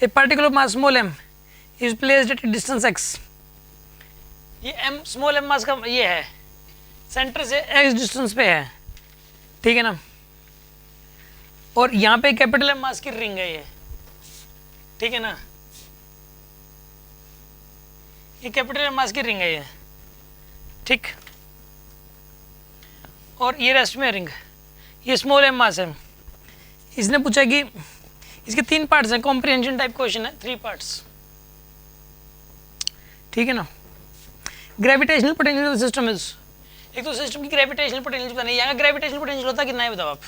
A particular mass small m is placed at distance x, ये m small m मास का ये है, centre से x डिस्टेंस पे है, ठीक है ना। और यहाँ पे कैपिटल M मास की रिंग है ये, ठीक है ना, ये कैपिटल M मास की रिंग है ये, ठीक। और ये रेस्ट में रिंग, ये स्मॉल m मास है। इसने पूछा कि इसके 3 पार्ट्स हैं, कॉम्प्रिहेंशन टाइप क्वेश्चन है, 3 पार्ट्स, ठीक है ना। ग्रेविटेशनल पोटेंशियल सिस्टम इज, एक तो सिस्टम की ग्रेविटेशनल पोटेंशियल बतानी है। यहाँ ग्रेविटेशनल पोटेंशियल होता कितना है बताओ आप,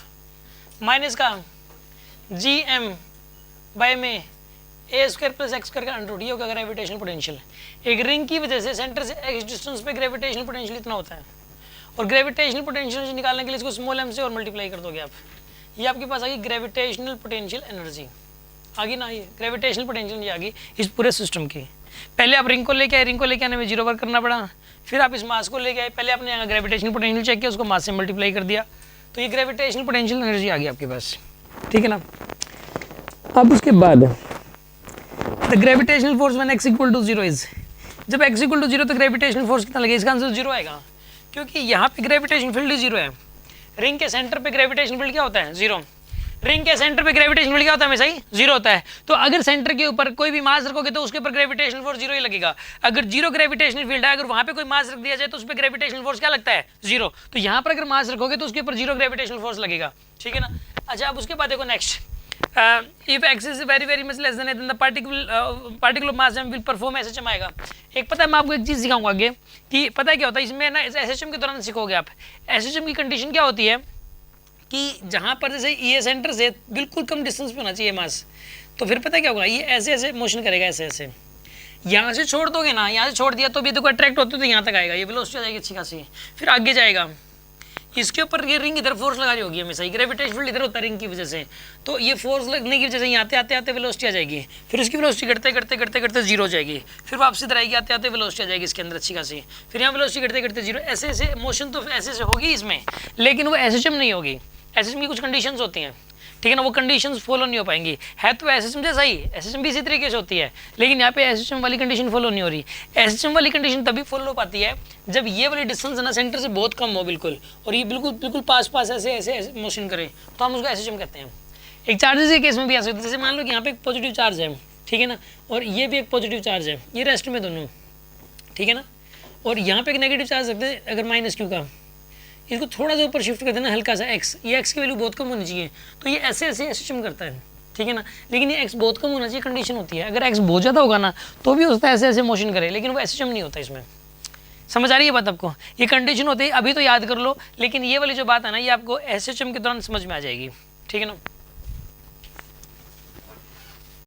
माइनस का जी एम बाय में ए स्क्वायर प्लस एक्स स्क्वायर का अंडर, ये होगा ग्रेविटेशनल पोटेंशियल। एक रिंग की वजह से सेंटर से एक्स डिस्टेंस पे ग्रेविटेशनल पोटेंशियल इतना होता है, और ग्रेविटेशनल पोटेंशियल निकालने के लिए इसको स्मॉल एम से और मल्टीप्लाई कर दोगे आप, ये आपके पास आ गई ग्रेविटेशनल पोटेंशियल एनर्जी, आ गई ना, ये ग्रेविटेशनल पोटेंशियल ये आ गई इस पूरे सिस्टम की। पहले आप रिंग को लेके आए, रिंग को लेके आने में 0 वर्क करना पड़ा, फिर आप इस मास को लेके आए, पहले आपने यहाँ ग्रेविटेशनल पोटेंशियल चेक किया, उसको मास से मल्टीप्लाई कर दिया, तो ये ग्रेविटेशनल पोटेंशियल एनर्जी आ गई आपके पास, ठीक है ना। अब उसके बाद the gravitational force when x equal to 0 is, जब x इक्वल टू 0 तो ग्रेविटेशनल फोर्स कितना लगेगा, इसका आंसर 0 आएगा, क्योंकि यहाँ पे ग्रेविटेशन फील्ड ही 0 है। रिंग के सेंटर पे ग्रेविटेशन फील्ड क्या होता है, 0। रिंग के सेंटर पे ग्रेविटेशन फील्ड क्या होता है, हमेशा ही 0 होता है। तो अगर सेंटर के ऊपर कोई भी मास रखोगे तो उसके ऊपर ग्रेविटेशनल फोर्स 0 ही लगेगा। अगर 0 ग्रेविटेशनल फील्ड है, अगर वहाँ पे कोई मास रख दिया जाए तो उस पर ग्रेविटेशनल फोर्स क्या लगता है, 0। तो यहाँ पर अगर मास रखोगे तो उसके ऊपर 0 ग्रेविटेशनल फोर्स लगेगा, ठीक है ना। अच्छा, अब उसके बाद देखो next, if x is very much less than a, then the particular mass m will perform SHM आएगा। एक पता है, मैं आपको एक चीज़ सिखाऊंगा आगे कि पता है क्या होता है इसमें ना, SHM के दौरान सीखोगे आप। SHM की कंडीशन क्या होती है कि जहाँ पर जैसे ये सेंटर से बिल्कुल कम डिस्टेंस पे होना चाहिए मास, तो फिर पता है क्या होगा, ये ऐसे ऐसे मोशन करेगा, ऐसे ऐसे। यहाँ से छोड़ दोगे ना, यहाँ से छोड़ दिया तो भी देखो अट्रैक्ट होते तो यहाँ तक आएगा, ये वेलोसिटी आ जाएगी अच्छी खासी, फिर आगे जाएगा, इसके ऊपर ये रिंग इधर फोर्स लगा रही होगी हमेशा, ग्रेविटेशन फील्ड इधर होता है रिंग की वजह से, तो ये फोर्स लगने की वजह से यहाँ आते आते वेलोसिटी आ जाएगी, फिर उसकी वेलोसिटी घटते घटते घटते घटते 0 हो जाएगी, फिर वापस इधर आएगी, आते आते वेलोसिटी आ जाएगी इसके अंदर अच्छी खासी, फिर यहाँ वेलोसिटी घटते घटते 0, ऐसे ऐसे मोशन तो ऐसे ऐसे होगी इसमें, लेकिन वो SHM नहीं होगी। SHM की कुछ कंडीशंस होती हैं, ठीक है ना, वो कंडीशंस फॉलो नहीं हो पाएंगी। है तो SHM जैसा ही, SHM भी इसी तरीके से होती है, लेकिन यहाँ पे SHM वाली कंडीशन फॉलो नहीं हो रही। SHM वाली कंडीशन तभी फॉलो हो पाती है जब ये वाली डिस्टेंस है ना सेंटर से बहुत कम हो बिल्कुल, और ये बिल्कुल बिल्कुल पास पास ऐसे ऐसे मोशन करे, तो हम उसको SHM कहते हैं। एक चार्जेस के केस में भी आ सकते हैं, जैसे मान लो कि यहाँ पे एक पॉजिटिव चार्ज है, ठीक है ना, और ये भी एक पॉजिटिव चार्ज है, ये रेस्ट में दोनों, ठीक है ना, और यहाँ पे एक नेगेटिव चार्ज रखते हैं अगर -q का, इसको थोड़ा सा ऊपर शिफ्ट कर देना हल्का सा x, ये x की वैल्यू बहुत कम होनी चाहिए, तो ये ऐसे ऐसे SHM करता है, ठीक है ना। लेकिन ये x बहुत कम होना चाहिए, कंडीशन होती है, अगर x बहुत ज़्यादा होगा ना तो भी होता है ऐसे ऐसे मोशन करे, लेकिन वो SHM नहीं होता इसमें। समझ आ रही है बात आपको, ये कंडीशन होती है, अभी तो याद कर लो, लेकिन ये वाली जो बात है ना, ये आपको SHM के दौरान समझ में आ जाएगी, ठीक है ना।